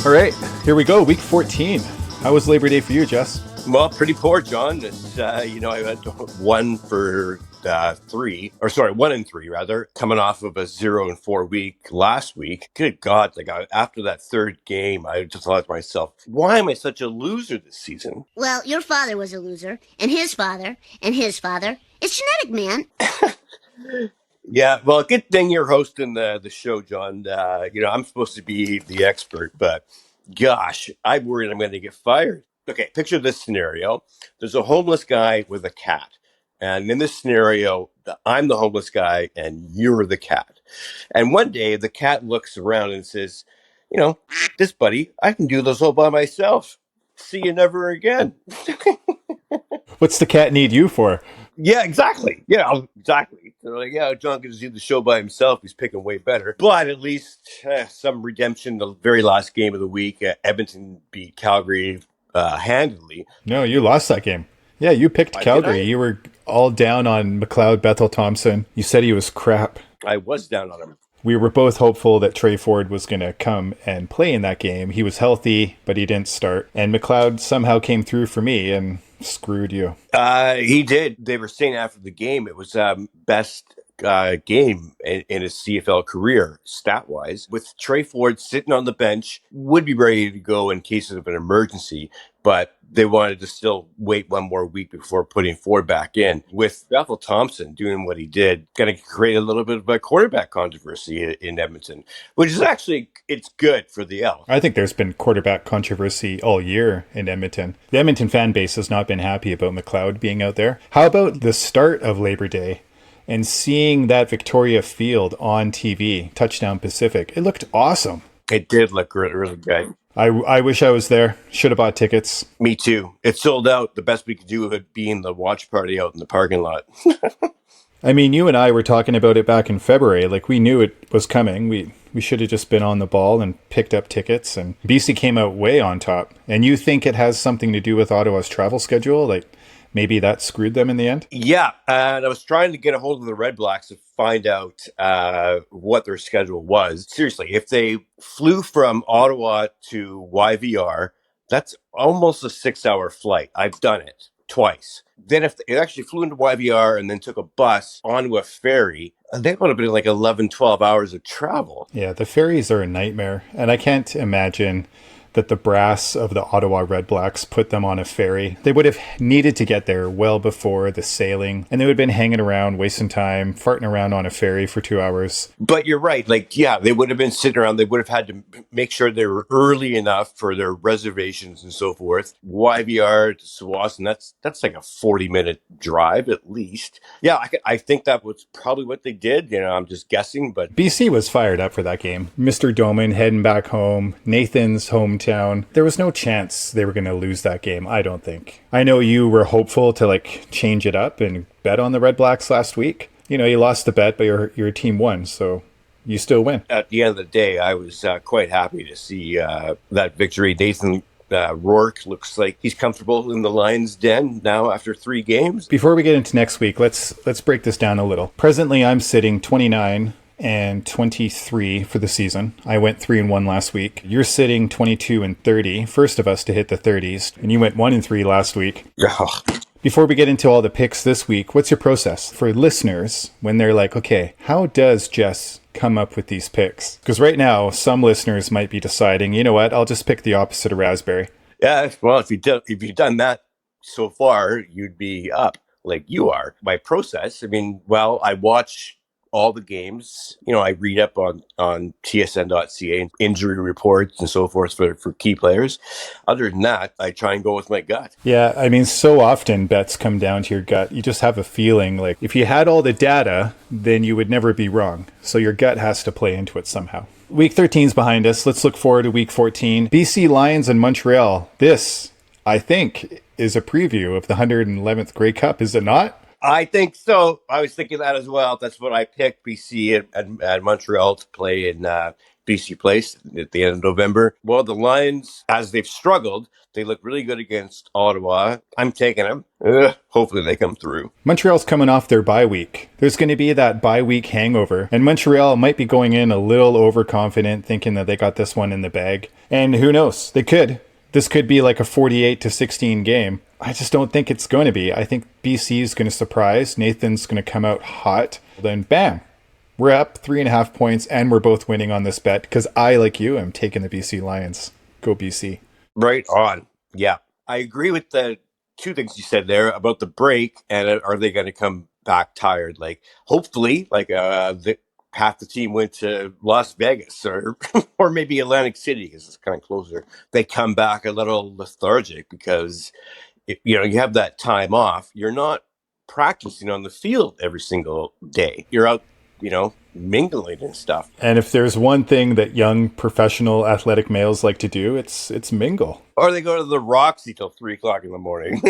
All right, here we go. Week 14. How was Labor Day for you, Jess? Well, pretty poor, John. It's, I had 1 and 3 rather, coming off of a 0-4 week last week. Good God, after that third game, I just thought to myself, why am I such a loser this season? Well, your father was a loser, and his father, and his father. It's genetic, man. Yeah, well, good thing you're hosting the show, John. I'm supposed to be the expert, but gosh, I'm worried I'm going to get fired. Okay, picture this scenario. There's a homeless guy with a cat. And in this scenario, I'm the homeless guy and you're the cat. And one day the cat looks around and says, this buddy, I can do this all by myself. See you never again. What's the cat need you for? Yeah, exactly. Exactly. They're like, John can just do the show by himself. He's picking way better. But at least some redemption. The very last game of the week, Edmonton beat Calgary handily. No, you lost that game. Yeah, you picked Calgary. You were all down on McLeod Bethel Thompson. You said he was crap. I was down on him. We were both hopeful that Trey Ford was going to come and play in that game. He was healthy, but he didn't start. And McLeod somehow came through for me and screwed you. He did. They were saying after the game it was best game in his CFL career, stat-wise. With Trey Ford sitting on the bench, would be ready to go in case of an emergency, but they wanted to still wait one more week before putting Ford back in. With Bethel Thompson doing what he did, going to create a little bit of a quarterback controversy in Edmonton, which is actually, it's good for the Elks. I think there's been quarterback controversy all year in Edmonton. The Edmonton fan base has not been happy about McLeod being out there. How about the start of Labor Day and seeing that Victoria Field on TV, Touchdown Pacific? It looked awesome. It did look really good. I wish I was there. Should have bought tickets. Me too. It sold out. The best we could do would be in the watch party out in the parking lot. I mean, you and I were talking about it back in February. Like, we knew it was coming. We should have just been on the ball and picked up tickets. And BC came out way on top. And you think it has something to do with Ottawa's travel schedule? Like, maybe that screwed them in the end? Yeah, and I was trying to get a hold of the Red Blacks to find out what their schedule was. Seriously, if they flew from Ottawa to YVR, that's almost a 6-hour flight. I've done it twice. Then if they actually flew into YVR and then took a bus onto a ferry, that would have been like 11, 12 hours of travel. Yeah, the ferries are a nightmare. And I can't imagine that the brass of the Ottawa Red Blacks put them on a ferry. They would have needed to get there well before the sailing, and they would have been hanging around, wasting time, farting around on a ferry for 2 hours. But you're right. They would have been sitting around. They would have had to make sure they were early enough for their reservations and so forth. YVR to Tsawwassen, that's like a 40-minute drive at least. Yeah, I think that was probably what they did. I'm just guessing, but BC was fired up for that game. Mr. Doman heading back home, Nathan's hometown. There was no chance they were going to lose that game, I don't think. I know you were hopeful to change it up and bet on the Red Blacks last week. You lost the bet, but your team won, so you still win. At the end of the day, I was quite happy to see that victory. Nathan Rourke looks like he's comfortable in the Lions' den now after 3 games. Before we get into next week, let's break this down a little. Presently, I'm sitting 29 and 23 for the season. I went 3-1 last week. You're sitting 22 and 30, first of us to hit the 30s, and you went 1-3 last week. Before we get into all the picks this week, what's your process for listeners when they're like, okay, how does Jess come up with these picks? Because right now, some listeners might be deciding, you know what, I'll just pick the opposite of raspberry. Yeah, well, if you've done that so far, you'd be up like you are. My process, I watch all the games. I read up on tsn.ca, injury reports and so forth for key players. Other than that, I try and go with my gut. Yeah, so often bets come down to your gut. You just have a feeling like if you had all the data, then you would never be wrong. So your gut has to play into it somehow. Week 13 is behind us. Let's look forward to week 14. BC Lions and Montreal. This, I think, is a preview of the 111th Grey Cup, is it not? I think so. I was thinking that as well. That's what I picked. BC and Montreal to play in BC Place at the end of November. Well, the Lions, as they've struggled, they look really good against Ottawa. I'm taking them. Hopefully they come through. Montreal's coming off their bye week. There's going to be that bye week hangover, and Montreal might be going in a little overconfident, thinking that they got this one in the bag. And who knows? They could. This could be like a 48-16 game. I just don't think it's going to be. I think BC is going to surprise. Nathan's going to come out hot. Then bam, we're up 3.5 points, and we're both winning on this bet because I, like you, am taking the BC Lions. Go BC. Right on. Yeah. I agree with the two things you said there about the break and are they going to come back tired? Like, hopefully, like half the team went to Las Vegas or or maybe Atlantic City because it's kind of closer. They come back a little lethargic because you have that time off. You're not practicing on the field every single day. You're out, mingling and stuff. And if there's one thing that young professional athletic males like to do, it's mingle. Or they go to the Roxy till 3:00 in the morning.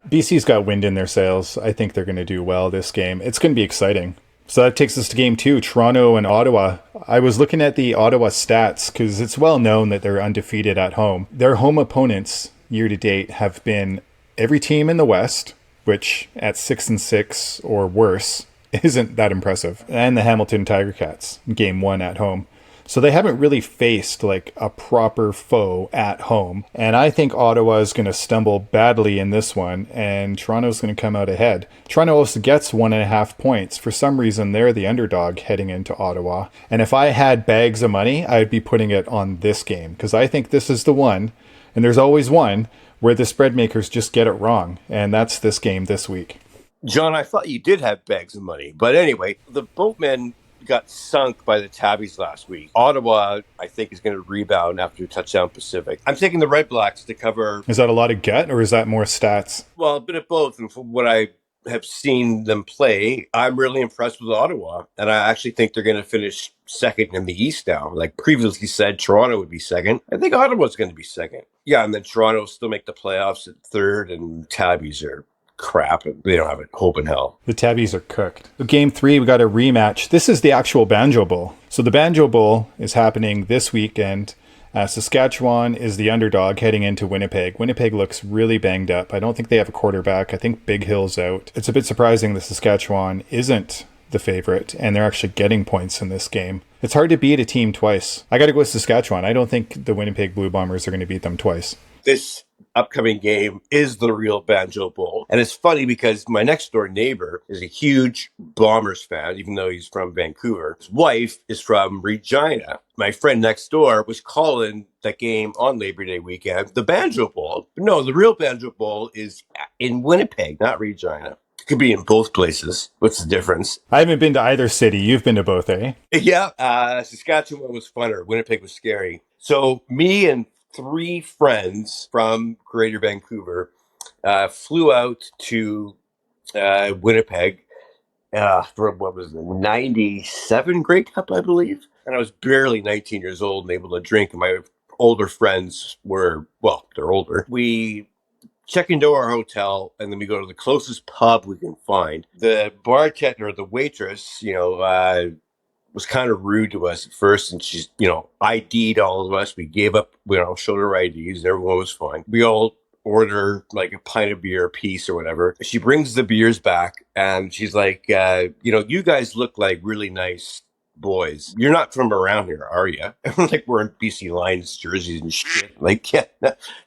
BC's got wind in their sails. I think they're going to do well this game. It's going to be exciting. So that takes us to game 2, Toronto and Ottawa. I was looking at the Ottawa stats because it's well known that they're undefeated at home. Their home opponents year to date have been every team in the West, which at 6-6 or worse isn't that impressive, and the Hamilton Tiger Cats, game 1 at home. So they haven't really faced like a proper foe at home. And I think Ottawa is going to stumble badly in this one, and Toronto's going to come out ahead. Toronto also gets 1.5 points. For some reason, they're the underdog heading into Ottawa. And if I had bags of money, I'd be putting it on this game because I think this is the one, and there's always one, where the spread makers just get it wrong. And that's this game this week. John, I thought you did have bags of money. But anyway, the boatmen got sunk by the Tabbies last week. Ottawa, I think, is going to rebound after a touchdown Pacific. I'm taking the Red Blacks to cover. Is that a lot of gut, or is that more stats? Well, a bit of both. And from what I have seen them play, I'm really impressed with Ottawa. And I actually think they're going to finish second in the East now. Like previously said, Toronto would be second. I think Ottawa's going to be second. Yeah, and then Toronto will still make the playoffs at third, and Tabbies are crap. They don't have a hope in hell. The Tabbies are cooked. Game 3, we got a rematch. This is the actual Banjo Bowl. So the Banjo Bowl is happening this weekend. Saskatchewan is the underdog heading into Winnipeg. Winnipeg looks really banged up. I don't think they have a quarterback. I think Big Hill's out. It's a bit surprising that Saskatchewan isn't the favorite, and they're actually getting points in this game. It's hard to beat a team twice. I got to go with Saskatchewan. I don't think the Winnipeg Blue Bombers are going to beat them twice. This upcoming game is the real Banjo Bowl. And it's funny because my next door neighbor is a huge Bombers fan, even though he's from Vancouver. His wife is from Regina. My friend next door was calling that game on Labor Day weekend the Banjo Bowl. But no, the real Banjo Bowl is in Winnipeg, not Regina. It could be in both places. What's the difference? I haven't been to either city. You've been to both, eh? Yeah. Saskatchewan was funner. Winnipeg was scary. So me and 3 friends from Greater Vancouver flew out to Winnipeg for what was the 97 Grey Cup, I believe. And I was barely 19 years old and able to drink. And my older friends were, well, they're older. We check into our hotel and then we go to the closest pub we can find. The bartender, the waitress, was kind of rude to us at first, and she's, ID'd all of us. We gave up, showed her IDs, and everyone was fine. We all order like a pint of beer a piece or whatever. She brings the beers back, and she's like, you guys look like really nice boys. You're not from around here, are you? Like we're in BC Lions jerseys and shit. Like, yeah,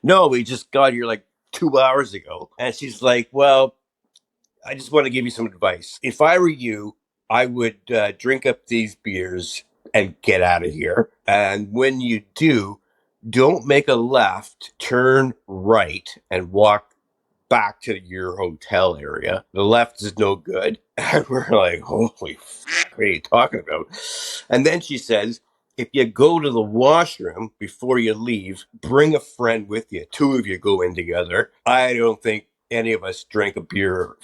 no, we just got here like 2 hours ago. And she's like, well, I just want to give you some advice. If I were you, I would drink up these beers and get out of here. And when you do, don't make a left, turn right, and walk back to your hotel area. The left is no good. And we're like, holy fuck, what are you talking about? And then she says, if you go to the washroom before you leave, bring a friend with you. 2 of you go in together. I don't think any of us drank a beer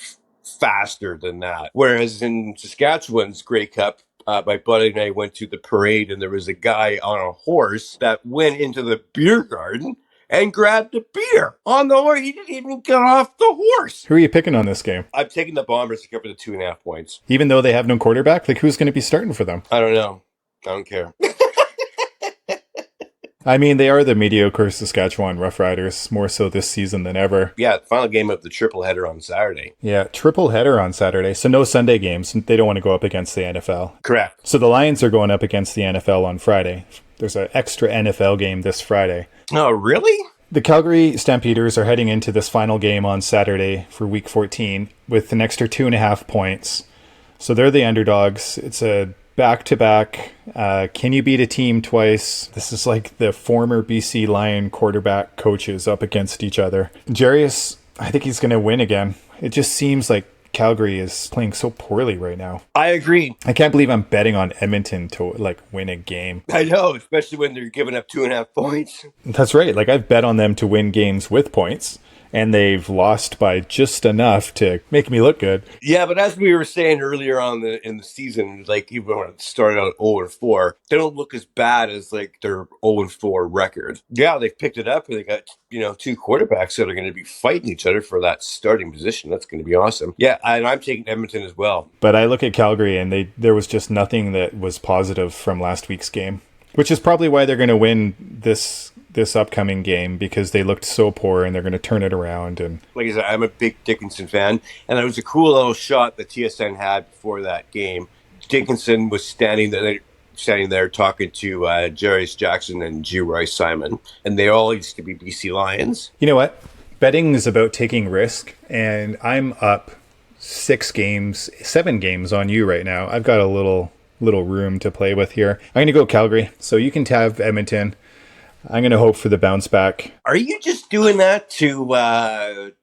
faster than that. Whereas in Saskatchewan's Grey Cup, my buddy and I went to the parade, and there was a guy on a horse that went into the beer garden and grabbed a beer on the horse. He didn't even get off the horse. Who are you picking on this game? I'm taking the Bombers to cover the 2.5 points. Even though they have no quarterback, like who's going to be starting for them? I don't know. I don't care. I mean, they are the mediocre Saskatchewan Roughriders, more so this season than ever. Yeah, final game of the triple header on Saturday. Yeah, triple header on Saturday, so no Sunday games. They don't want to go up against the NFL. Correct. So the Lions are going up against the NFL on Friday. There's an extra NFL game this Friday. Oh, really? The Calgary Stampeders are heading into this final game on Saturday for Week 14 with an extra 2.5 points. So they're the underdogs. It's a back-to-back. Can you beat a team twice? This is like the former BC Lion quarterback coaches up against each other. Jarius, I think he's going to win again. It just seems like Calgary is playing so poorly right now. I agree. I can't believe I'm betting on Edmonton to like win a game. I know, especially when they're giving up 2.5 points. That's right. Like I've bet on them to win games with points, and they've lost by just enough to make me look good. Yeah, but as we were saying earlier on in the season, like even when it started out 0-4, they don't look as bad as like their 0-4 record. Yeah, they've picked it up and they got, two quarterbacks that are going to be fighting each other for that starting position. That's going to be awesome. Yeah, and I'm taking Edmonton as well. But I look at Calgary and there was just nothing that was positive from last week's game, which is probably why they're going to win this upcoming game, because they looked so poor and they're going to turn it around. And like I said, I'm a big Dickinson fan, and it was a cool little shot that TSN had before that game. Dickinson was standing there talking to Jarius Jackson and G. Roy Simon, and they all used to be BC Lions. You know what? Betting is about taking risk, and I'm up 7 games on you right now. I've got a little room to play with here. I'm going to go Calgary, so you can have Edmonton. I'm going to hope for the bounce back. Are you just doing that to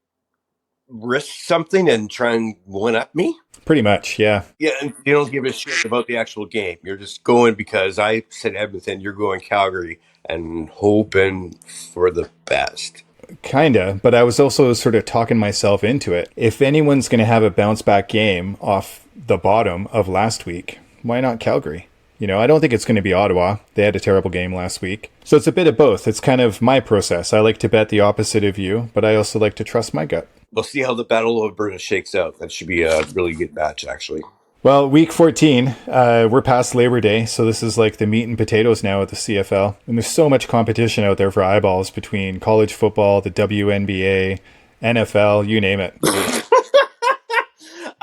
risk something and try and one up me? Pretty much, yeah. Yeah, and you don't give a shit about the actual game. You're just going because I said Edmonton, you're going Calgary and hoping for the best. Kinda, but I was also sort of talking myself into it. If anyone's going to have a bounce back game off the bottom of last week, why not Calgary? I don't think it's going to be Ottawa. They had a terrible game last week. So it's a bit of both. It's kind of my process. I like to bet the opposite of you, but I also like to trust my gut. We'll see how the Battle of Alberta shakes out. That should be a really good match, actually. Well, week 14, we're past Labor Day, so this is like the meat and potatoes now at the CFL. And there's so much competition out there for eyeballs between college football, the WNBA, NFL, you name it.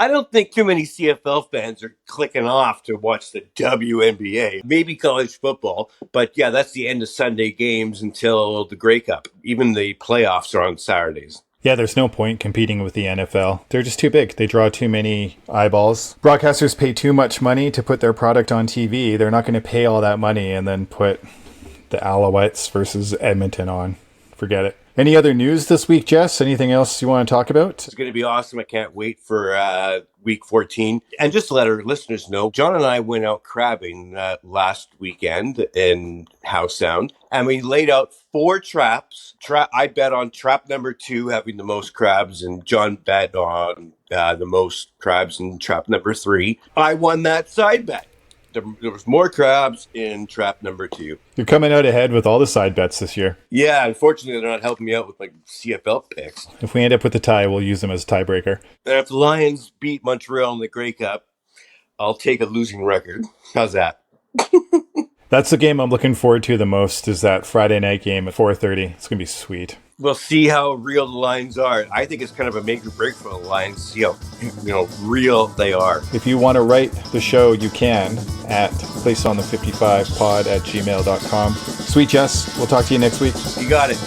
I don't think too many CFL fans are clicking off to watch the WNBA. Maybe college football, but yeah, that's the end of Sunday games until the Grey Cup. Even the playoffs are on Saturdays. Yeah, there's no point competing with the NFL. They're just too big. They draw too many eyeballs. Broadcasters pay too much money to put their product on TV. They're not going to pay all that money and then put the Alouettes versus Edmonton on. Forget it. Any other news this week, Jess? Anything else you want to talk about? It's going to be awesome. I can't wait for week 14. And just to let our listeners know, John and I went out crabbing last weekend in Howe Sound, and we laid out 4 traps. I bet on trap number 2 having the most crabs, and John bet on the most crabs in trap number 3. I won that side bet. There was more crabs in trap number 2. You're coming out ahead with all the side bets this year. Yeah, unfortunately, they're not helping me out with my CFL picks. If we end up with a tie, we'll use them as a tiebreaker. And if the Lions beat Montreal in the Grey Cup, I'll take a losing record. How's that? That's the game I'm looking forward to the most, is that Friday night game at 4:30. It's going to be sweet. We'll see how real the Lions are. I think it's kind of a make or break for the Lions. See how real they are. If you want to write the show, you can at placeonthe55pod@gmail.com. Sweet Jess, we'll talk to you next week. You got it.